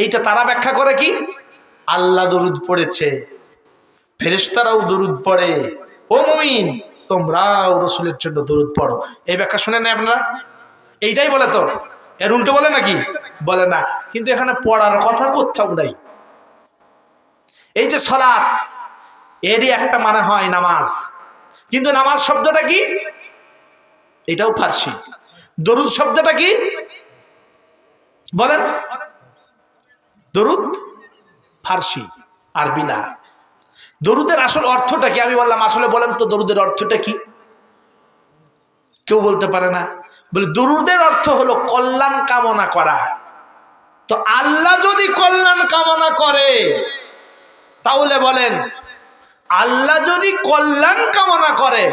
এইটা তারা ব্যাখ্যা করে কি, আল্লাহ দরুদ পড়েছে, ফেরেশতারাও দরুদ পড়ে, ও মুমিন তোমরাও রাসূলের জন্য দরুদ পড়ো। এই ব্যাখ্যা শুনেন না আপনারা? এইটাই বলে তো, এর উল্টো বলে নাকি? বলে না। কিন্তু এখানে পড়ার কথা কোথাও নাই। এই যে সালাত, এরই একটা মানে হয় নামাজ, কিন্তু নামাজ শব্দটা কি? এটাও ফার্সি। দরুদ শব্দটা কি বলেন? দরুদ ফার্সি, আরবি না। দরুদের আসল অর্থটা কি? আমি বললাম আসলে বলেন তো দরুদের অর্থটা কি? কেউ বলতে পারে না। বলে দরুদের অর্থ হলো কল্যাণ কামনা করা। তো আল্লাহ যদি কল্যাণ কামনা করে, তাহলে বলেন আল্লাহ যদি কল্যাণ কামনা করে,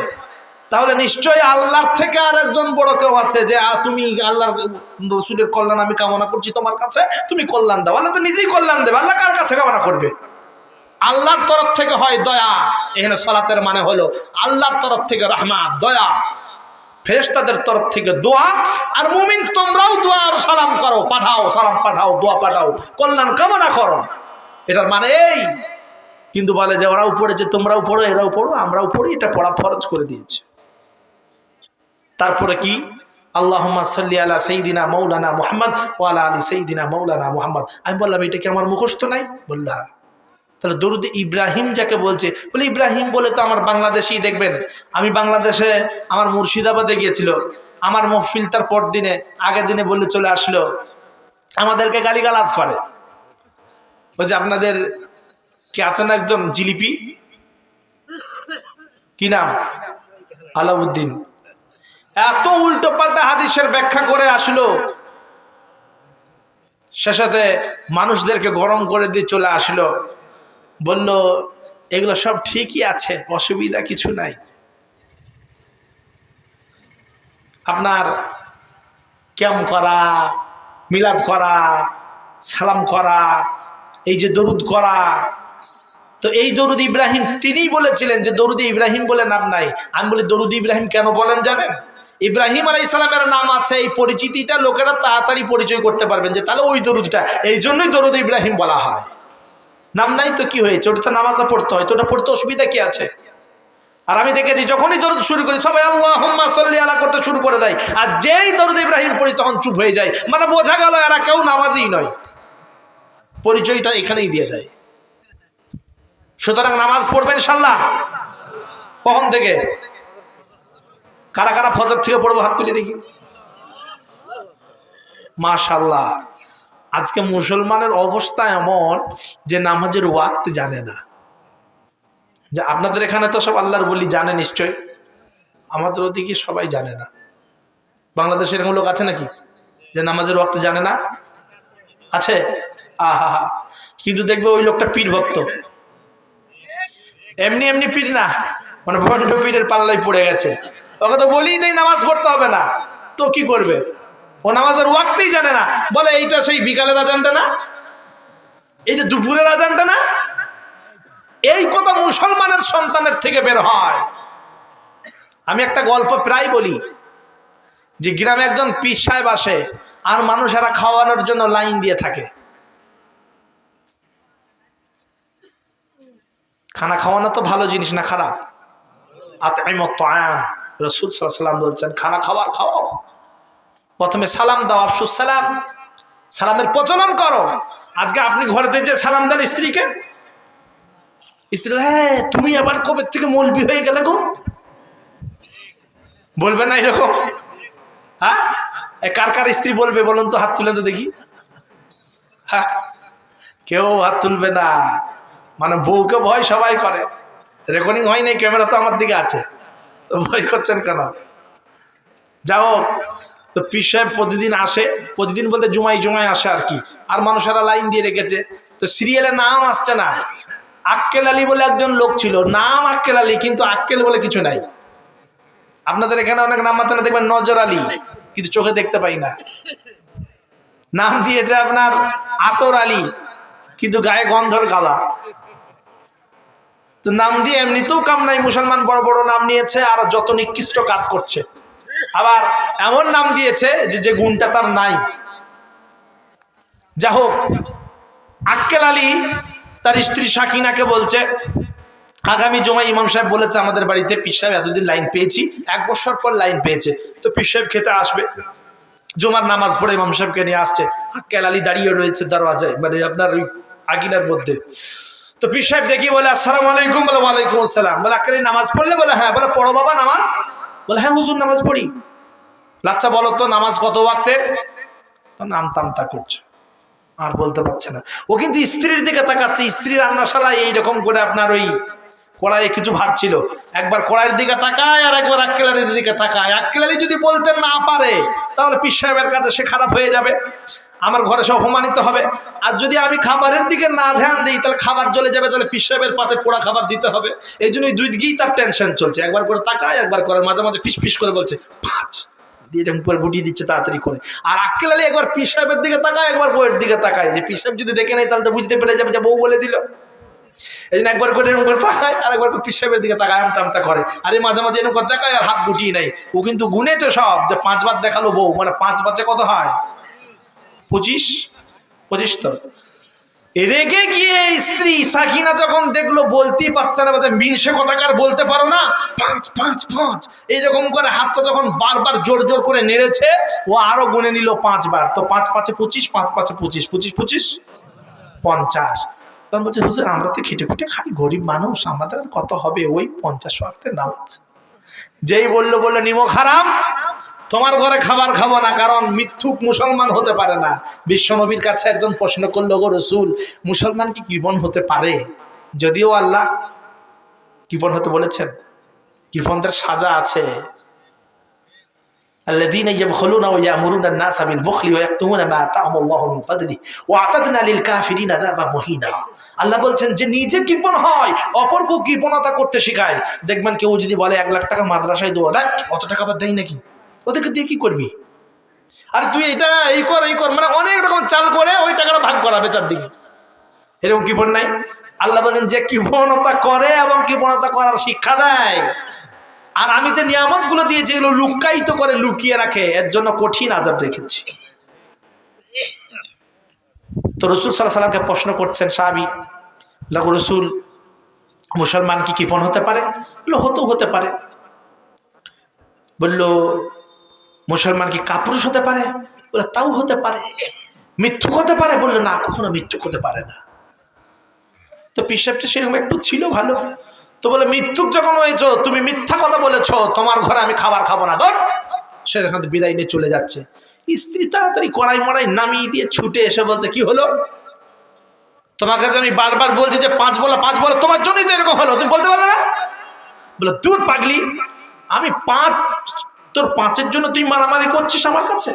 তাহলে নিশ্চয়ই আল্লাহর থেকে আর একজন বড় কেউ আছে যে তুমি আল্লাহর রাসূলের কল্যাণ আমি কামনা করছি তোমার কাছে, তুমি কল্যাণ দাও। আল্লাহ তো নিজেই কল্যাণ দেবে, আল্লাহ কার কাছে কামনা করবে? আল্লাহর তরফ থেকে হয় দয়া। এখানে সালাতের মানে হলো আল্লাহর তরফ থেকে রহমত, দয়া, ফেরেশতাদের তরফ থেকে দোয়া। আর মুমিন তোমরাও দোয়া আর সালাম করো, পাঠাও, সালাম পাঠাও, দোয়া পাঠাও, কল্যাণ কামনা করো। এটার মানে এই। কিন্তু বলে যে ওরাও পড়েছে, তোমরাও পড়ো, এরাও পড়ো, আমরাও পড়ি, এটা পড়া ফরজ করে দিয়েছে। তারপরে কি? আল্লাহুম্মা সাল্লি আলা সাইয়্যিদিনা মাওলানা মুহাম্মদ ওয়া আলা আলি সাইয়্যিদিনা মাওলানা মুহাম্মদ। আমি বললাম এটা কি আমার মুখস্থ নাই? বললা তাহলে দরুদ ইব্রাহিম যাকে বলছে, বলে ইব্রাহিম বলে তো আমার বাংলাদেশেই দেখবেন। আমি বাংলাদেশে আমার মুর্শিদাবাদে গিয়েছিল, আমার মহফিল তার পর দিনে আগের দিনে বলে চলে আসলো, আমাদেরকে গালিগালাজ করে। ওই যে আপনাদের কি আছেন একজন জিলিপি, কি নাম, আলাউদ্দিন, এত উল্টো পাল্টা হাদিসের ব্যাখ্যা করে আসলো, শেষে মানুষদেরকে গরম করে দিয়ে চলে আসলো। বলল এগুলো সব ঠিকই আছে, অসুবিধা কিছু নাই। আপনার ক্যাম করা, মিলাদ করা, সালাম করা, এই যে দরুদ করা, তো এই দরুদ ইব্রাহিম তিনিই বলেছিলেন যে দরুদ ইব্রাহিম বলে নাম নাই। আমি বলি দরুদ ইব্রাহিম কেন বলেন জানেন? ইব্রাহিম আলাইহিস সালামের নাম আছে, এই পরিচিতিটা লোকেরা তাড়াতাড়ি পরিচয় করতে পারবেন যে তাহলে ওই দরুদটা, এই জন্যই দরুদ ইব্রাহিম বলা হয়। নাম নাই তো কি হয়েছে, ওটা তো নামাজে পড়তে হয়, তো ওটা পড়তে অসুবিধা কি আছে? আর আমি দেখেছি যখনই দরুদ শুরু করি সবাই আল্লাহুম্মা সাল্লি আলা করতে শুরু করে দেয়, আর যেই দরুদ ইব্রাহিম পড়ি তখন চুপ হয়ে যায়। মানে বোঝা গেল এরা কেউ নামাজই নয়, পরিচয়টা এখানেই দিয়ে দেয়। সুতরাং নামাজ পড়বেন ইনশাআল্লাহ। কখন থেকে? কারা কারা ফজর থেকে পড়বো হাত তুলে দেখি। মাশাআল্লাহ। আজকে মুসলমানের অবস্থা এমন যে নামাজের ওয়াক্ত জানে না। যে আপনাদের এখানে তো সব আল্লাহর বলি জানে নিশ্চয়, আমাদের ওদিকে সবাই জানে না। বাংলাদেশে এরকম লোক আছে নাকি যে নামাজের ওয়াক্ত জানে না? আছে? আহা হা। কিন্তু দেখবে ওই লোকটা পীর ভক্ত, এমনি এমনি পীর না, মানে ভণ্ড পীরের পাল্লাই পড়ে গেছে। ওকে তো বলেই দেয় নামাজ পড়তে হবে না, তো কি করবে? ও নামাজের ওয়াক্তেই জানে না। বলে এইটা সেই বিকালের আজানটা না, এইটা দুপুরের আজানটা না। এই কথা মুসলমানের সন্তানের থেকে বের হয়। আমি একটা গল্প প্রায় বলি যে গ্রামে একজন পীর সাহেব আসে, আর মানুষেরা খাওয়ানোর জন্য লাইন দিয়ে থাকে। খানা খাওয়ানো তো ভালো জিনিস না, খারাপ? আতঈমুত তাআম, রাসূল সাল্লাল্লাহু আলাইহি ওয়াসাল্লাম বলছেন খানা খাওয়াও, প্রথমে সালাম দাও, আফসুস সালাম, সালামের প্রচলন করো। আজকে আপনি ঘরেতে যে সালাম দেন স্ত্রীকে, স্ত্রী হ্যাঁ তুমি আবার কবে থেকে মৌলবি হয়ে গেলে গো, বলবে না এরকম? হ্যাঁ, কার কার স্ত্রী বলবে বলুন তো, হাত তুলেন তো দেখি। হ্যাঁ, কেউ হাত তুলবে না। মানে বউকে ভয় সবাই করে। রেকর্ডিং হয় নাই, ক্যামেরা তো আমার দিকে আছে, তো ভয় করছেন কেন? যাও, তো পীর সাহেব প্রতিদিন আসে, প্রতিদিন বলতে জুমায় আসে আর কি। আর মানুষেরা লাইন দিয়ে রেখেছে, তো সিরিয়ালে নাম আসছে না। আক্কেল আলী বলে একজন লোক ছিল, নাম আক্কেল আলী, কিন্তু আক্কেল বলে কিছু নাই। আপনাদের এখানে অনেক নাম আছে না, দেখবেন নজর আলী, কিন্তু চোখে দেখতে পাই না। নাম দিয়েছে আপনার আতর আলী, কিন্তু গায়ে গন্ধর কাদা। তো নাম দিয়ে এমনিতেও কাম নাই, মুসলমান বড় বড় নাম নিয়েছে আর যত নিকৃষ্ট কাজ করছে। আবার এমন নাম দিয়েছে যে গুণটা তার নাই। যা হোক, আক্কেল আলী তার স্ত্রী সাকিনাকে বলছে, আগামী জুমায় ইমাম সাহেব বলেছে আমাদের বাড়িতে পীর সাহেব এতদিন লাইন পেয়েছি, 1 বছর পর লাইন পেয়েছে, তো পীর সাহেব খেতে আসবে। জুমার নামাজ পড়ে ইমাম সাহেবকে নিয়ে আসছে। আক্কেল আলী দাঁড়িয়ে রয়েছে দরওয়াজায়, মানে আপনার ওই আগিনার মধ্যে। তো পীর সাহেব দেখি বলে, আসসালামু আলাইকুম। বলে ওয়ালাইকুম আসসালাম। বলে আক্কেল আলী নামাজ পড়লে? বলে হ্যাঁ। বলে পড়ো বাবা নামাজ? বলে হ্যাঁ হুজুর নামাজ পড়ি। আচ্ছা বলো তো নামাজ কত ওয়াক্তের? নামতামতা করছে, আর বলতে পারছে না। ও কিন্তু স্ত্রীর দিকে তাকাচ্ছে। স্ত্রী রান্নাশালায় এইরকম করে আপনার ওই কড়াইয়ে কিছু ভাত ছিল, একবার কড়াইয়ের দিকে তাকায় আর একবার আক্কেল আলীর দিকে তাকায়। আক্কেল আলী যদি বলতে না পারে তাহলে পীর সাহেবের কাছে সে খারাপ হয়ে যাবে, আমার ঘরে সে অপমানিত হবে। আর যদি আমি খাবারের দিকে না ধ্যান দিই তাহলে খাবার জ্বলে যাবে, তাহলে পীর সাহেবের পাতে পোড়া খাবার দিতে হবে। এই জন্যই দুই দিকেই তার টেনশন চলছে। একবার করে তাকায়, একবার করে মাঝে মাঝে ফিস ফিস করে বলছে 5 দিয়ে এরকম করে গুটিয়ে দিচ্ছে তাড়াতাড়ি করে। আর আক্কেল আলী একবার পীর সাহেবের দিকে তাকায়, একবার বউয়ের দিকে তাকায়, যে পীর সাহেব যদি দেখে নেয় তাহলে তো বুঝতে পেরে যাবে যে বউ বলে দিল। এই জন্য একবার করে এরকম করে তাকায়, আর একবার পীর সাহেবের দিকে তাকায়, আমতা আমতা করে। আর মাঝে মাঝে এরকম করে তাকায় আর হাত গুটিয়ে নেয়। ও কিন্তু গুনেছে সব, যে 5 বার দেখালো বউ, মানে 5 বাচ্চা কত হয়? 25 তো। রেগে গিয়ে স্ত্রী সাকিনা যখন দেখলো বলতেই পারছে না, বলছে মিনসে কথাকার বলতে পারো না, 5 5 5 এইরকম করে হাতটা যখন বারবার জোর জোর করে নেড়েছে, ও আরো গুনে নিল 5 বার। তো 5 5 25, 5 5 25, 25 25 50। তখন বলছে হুজুর আমরা তো খেটে খুটে খাই, গরিব মানুষ, আমাদের আর কত হবে, ওই 50 ওয়াক্তের নামাজ। যেই বললো নিমক হারাম, তোমার ঘরে খাবার খাবো না, কারণ মিথ্যুক মুসলমান হতে পারে না। বিশ্বনবীর কাছে একজন প্রশ্ন করলো, গো রাসূল মুসলমান কি কৃপণ হতে পারে? যদিও আল্লাহ কৃপণ হতে বলেছেন, কৃপণদের সাজা আছে। আল্লাযীনা ইয়াবখুলুনা ওয়া ইয়ামুরুনা আন-নাসা বিল বুখলি ওয়া ইয়াকতুমুনা মা আতা'আহুমুল্লাহু মিন ফাদলিহি ওয়া আ'তাদনা লিল কাফিরিনা আযাবান মুহিনা। আল্লাহ বলছেন যে নিজে কৃপণ হয়, অপরকেও কৃপণতা করতে শেখায়। দেখবেন কেউ যদি বলে 1 লাখ টাকা মাদ্রাসায় দেবো, দেখ অত টাকা বাদ দেয় নাকি, ওদেরকে দিয়ে কি করবি? আর তুই এটা এই কর এই কর, মানে অনেক রকম চাল করে ওই টাকাটা ভাগ করাবে চারদিকে। এরকম কৃপণ নাই। আল্লাহ বলেন যে কৃপণতা করে এবং কৃপণতা করার শিক্ষা দেয়। আর আমি যে নিয়ামত গুলো দিয়েছি এগুলো লুকায়িত করে লুকিয়ে রাখে, এর জন্য কঠিন আযাব রেখেছি। তো রাসূল সাল্লাল্লাহু আলাইহি সাল্লামকে প্রশ্ন করছেন সাহাবী, লাগো রাসূল মুসলমান কি কৃপণ হতে পারে? বলল হতে পারে। বলল মুসলমান কি কাপুরুষ হতে পারে? বলে তাও হতে পারে। মিথ্যুক হতে পারে? বললো না, কখনো মিথ্যুক হতে পারে না। তো পীর সাহেবটা সেরকম একটু ছিল ভালো। তো বলে মিথ্যুক যখন হয়েছো, তুমি মিথ্যা কথা বলেছো, তোমার ঘরে আমি খাবার খাবো না, ধর। সে এখান থেকে বিদায় নিয়ে চলে যাচ্ছে। স্ত্রী তাড়াতাড়ি কড়াই মড়াই নামিয়ে দিয়ে ছুটে এসে বলছে, কি হলো? তোমার কাছে আমি বারবার বলছি যে 5 বলো 5 বলো, তোমার জন্যই তো এরকম হলো, তুমি বলতে পারলে না? বলে দূর পাগলি, আমি 5, তোর 5-এর জন্য তুই মারামারি করছিস আমার কাছে?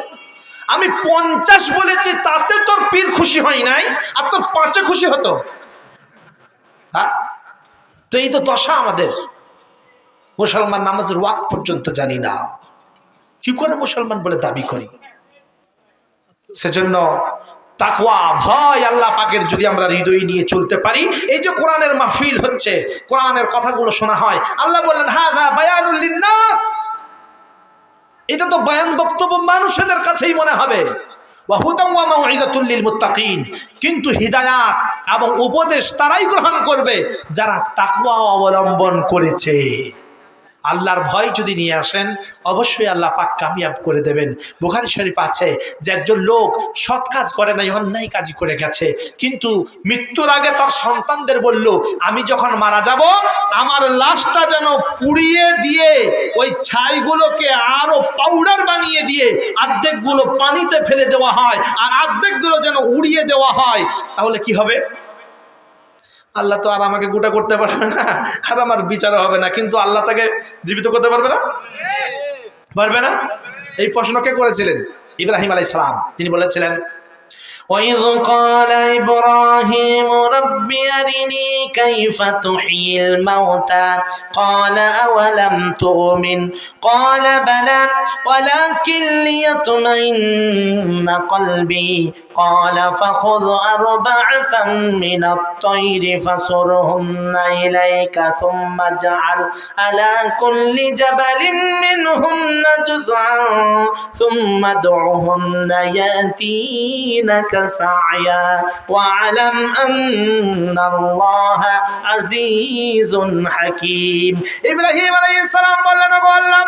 আমি 50 বলেছি, তাতে তোর পীর খুশি হয় নাই, আর তোর 5-এ খুশি হতো? হ্যাঁ, তো এই তো দশা আমাদের। মুসলমান নামাজের ওয়াক্ত পর্যন্ত জানি না, কি করে মুসলমান বলে দাবি করি? সেজন্য তাকওয়া, ভয় আল্লাহ পাকের যদি আমরা হৃদয়ে নিয়ে চলতে পারি, এই যে কোরআনের মাহফিল হচ্ছে, কোরআনের কথাগুলো শোনা হয়, আল্লাহ বললেন হাযা বায়ানুল লিন্নাস, এটা তো বয়ান বক্তব্য মানুষদের কাছেই মনে হবে, ওয়া হুদাম ওয়া মাউইযাতুল লিল মুত্তাকিন, কিন্তু হিদায়াত এবং উপদেশ তারাই গ্রহণ করবে যারা তাকওয়া অবলম্বন করেছে। আল্লাহর ভয় যদি নিয়ে আসেন, অবশ্যই আল্লাহ পাক কামিয়াব করে দেবেন। বুখারী শরীফ আছে যে একজন লোক সৎ কাজ করে নাই, অন্যায় কাজই করে গেছে, কিন্তু মৃত্যুর আগে তার সন্তানদের বলল, আমি যখন মারা যাব আমার লাশটা যেন পুড়িয়ে দিয়ে ওই ছাইগুলোকে আরো পাউডার বানিয়ে দিয়ে অর্ধেকগুলো পানিতে ফেলে দেওয়া হয় আর অর্ধেকগুলো যেন উড়িয়ে দেওয়া হয়। তাহলে কি হবে? আল্লাহ তো আর আমাকে গোটা করতে পারবে না, আর আমার বিচার হবে না, কিন্তু আল্লাহ তাকে জীবিত করতে পারবে না? পারবে না? এই প্রশ্ন কে করেছিলেন? ইব্রাহিম আলাইহিস সালাম। তিনি বলেছিলেন, وَإِذْ قَالَ إِبْرَاهِيمُ رَبِّ أَرِنِي كَيْفَ تُحْيِي الْمَوْتَى قَالَ أَوَلَمْ تُؤْمِنْ قَالَ بَلَى وَلَكِنْ لِيَطْمَئِنَّ قَلْبِي قَالَ فَخُذْ 4 مِنَ الطَّيْرِ فَصُرْهُنَّ إِلَيْكَ ثُمَّ اجْعَلْ عَلَى كُلِّ جَبَلٍ مِّنْهُنَّ جُزْءًا ثُمَّ ادْعُهُنَّ يَأْتِينَكَ سعيا واعلم أن الله عزيز حكيم ইব্রাহিম আলাইহিস সালাম বললেন, ও আল্লাহ